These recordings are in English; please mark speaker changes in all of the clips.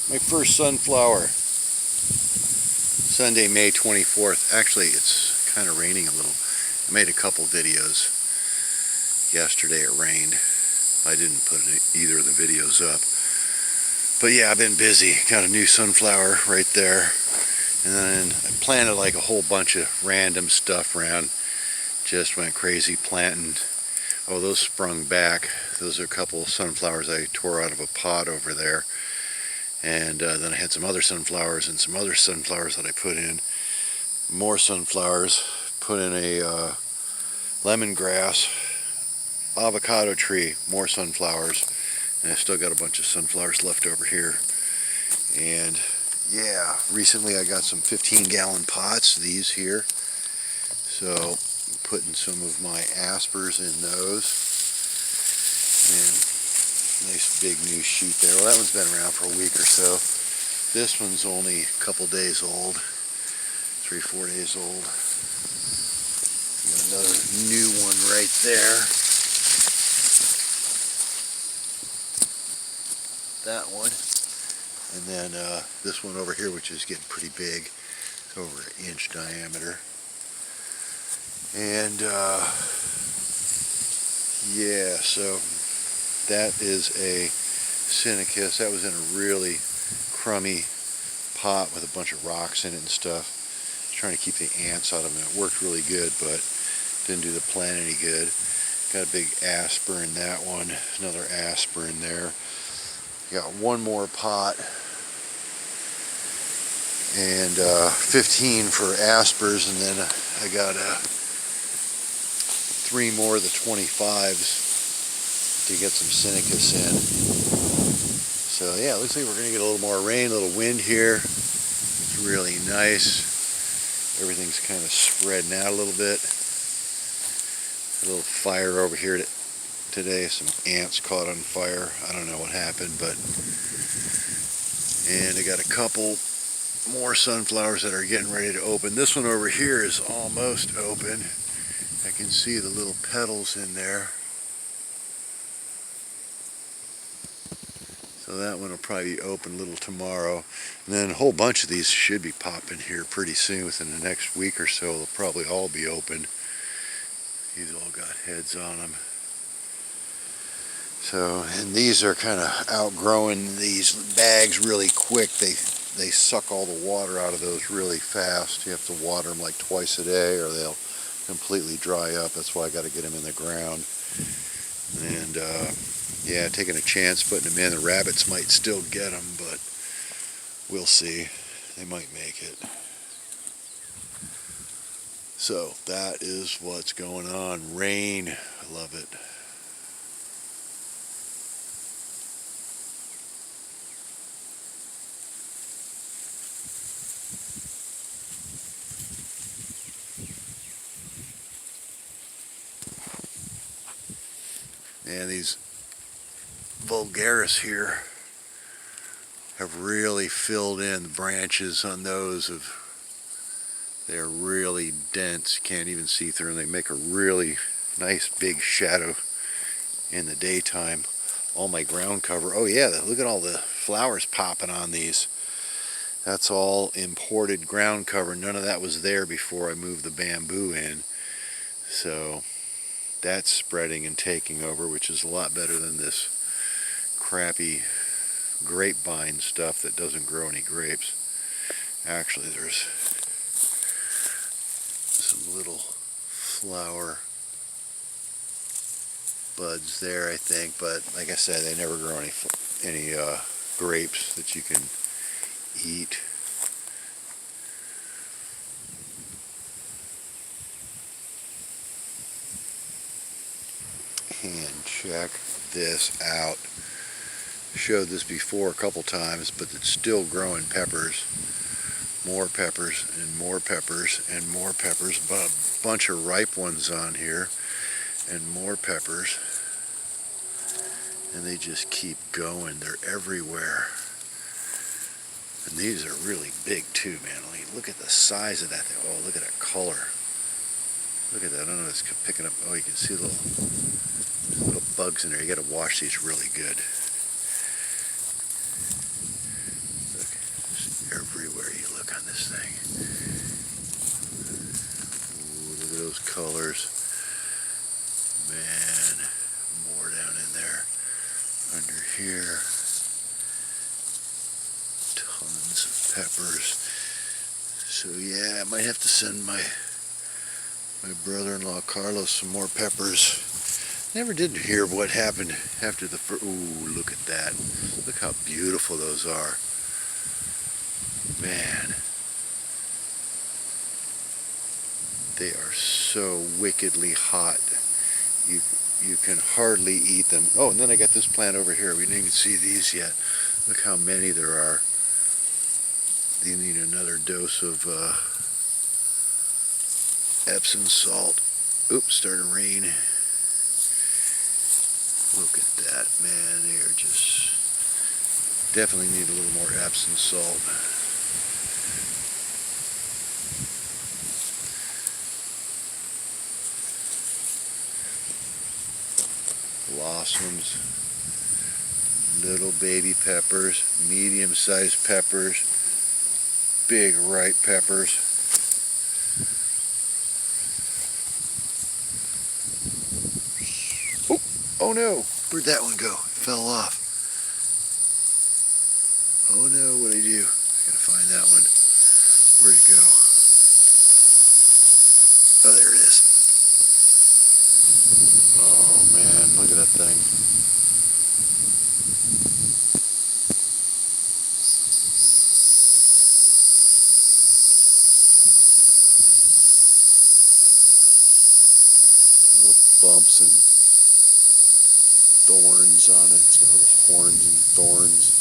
Speaker 1: My first sunflower. Sunday, May 24th. Actually, it's kind of raining a little. I made a couple videos. Yesterday it rained. I didn't put either of the videos up. But yeah, I've been busy. Got a new sunflower right there. And then I planted like a whole bunch of random stuff around. Just went crazy planting. Oh, those sprung back. Those are a couple of sunflowers I tore out of a pot over there. And then I had some other sunflowers and some other sunflowers that I put in. More sunflowers. Put in a lemongrass, avocado tree, more sunflowers. And I still got a bunch of sunflowers left over here. And yeah, recently I got some 15-gallon pots, these here. So putting some of my aspers in those. And nice big new shoot there. Well, that one's been around for a week or so. This one's only a couple days old. 3-4 days old. Got another new one right there. That one. And then this one over here, which is getting pretty big. It's over an inch diameter. And yeah, so that is a Sinicus. That was in a really crummy pot with a bunch of rocks in it and stuff. Trying to keep the ants out of them. It worked really good, but didn't do the plant any good. Got a big asper in that one. Another asper in there. Got one more pot. And 15 for aspers, and then I got 3 more of the 25s to get some Sinicus in. So yeah, it looks like we're going to get a little more rain, a little wind here. It's really nice. Everything's kind of spreading out a little bit. A little fire over here today. Some ants caught on fire. I don't know what happened, but... And I got a couple more sunflowers that are getting ready to open. This one over here is almost open. I can see the little petals in there. So that one will probably be open a little tomorrow. And then a whole bunch of these should be popping here pretty soon. Within the next week or so, they'll probably all be open. These all got heads on them. So, and these are kind of outgrowing these bags really quick. They suck all the water out of those really fast. You have to water them like twice a day or they'll completely dry up. That's why I got to get them in the ground. And yeah, taking a chance putting them in. The rabbits might still get them, but we'll see. They might make it. So that is what's going on. Rain. I love it. And these vulgaris here have really filled in. The branches on those they're really dense. You can't even see through them. They make a really nice big shadow in the daytime. All my ground cover. Oh yeah, look at all the flowers popping on these. That's all imported ground cover. None of that was there before I moved the bamboo in. So that's spreading and taking over, which is a lot better than this crappy grapevine stuff that doesn't grow any grapes. Actually, there's some little flower buds there, I think, but like I said, they never grow any grapes that you can eat. And check this out. Showed this before a couple times, but it's still growing peppers. More peppers and more peppers and more peppers. But a bunch of ripe ones on here and more peppers. And they just keep going. They're everywhere. And these are really big too, man. Look at the size of that thing. Oh, look at that color. Look at that. I don't know if it's picking up. Oh, you can see little bugs in there. You got to wash these really good. look on this thing. Ooh, look at those colors. Man, more down in there. Under here. Tons of peppers. So yeah, I might have to send my brother-in-law Carlos some more peppers. Never did hear what happened after the first. Ooh, look at that. Look how beautiful those are. Man. They are so wickedly hot. You can hardly eat them. Oh, and then I got this plant over here. We didn't even see these yet. Look how many there are. You need another dose of Epsom salt. Oops, started to rain. Look at that, man. They are just definitely need a little more Epsom salt. Blossoms, little baby peppers, medium-sized peppers, big ripe peppers. Oh no, where'd that one go? It fell off. Oh no, what'd I do? I gotta find that one. Where'd it go? Oh, there it is. Oh man, look at that thing. Little bumps and thorns on it. It's got little horns and thorns.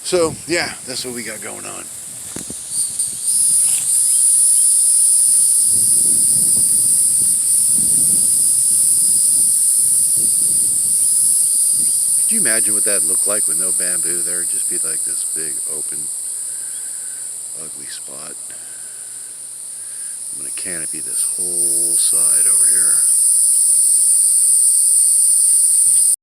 Speaker 1: So yeah, that's what we got going on. Could you imagine what that'd look like with no bamboo there? It'd just be like this big, open, ugly spot. I'm gonna canopy this whole side over here.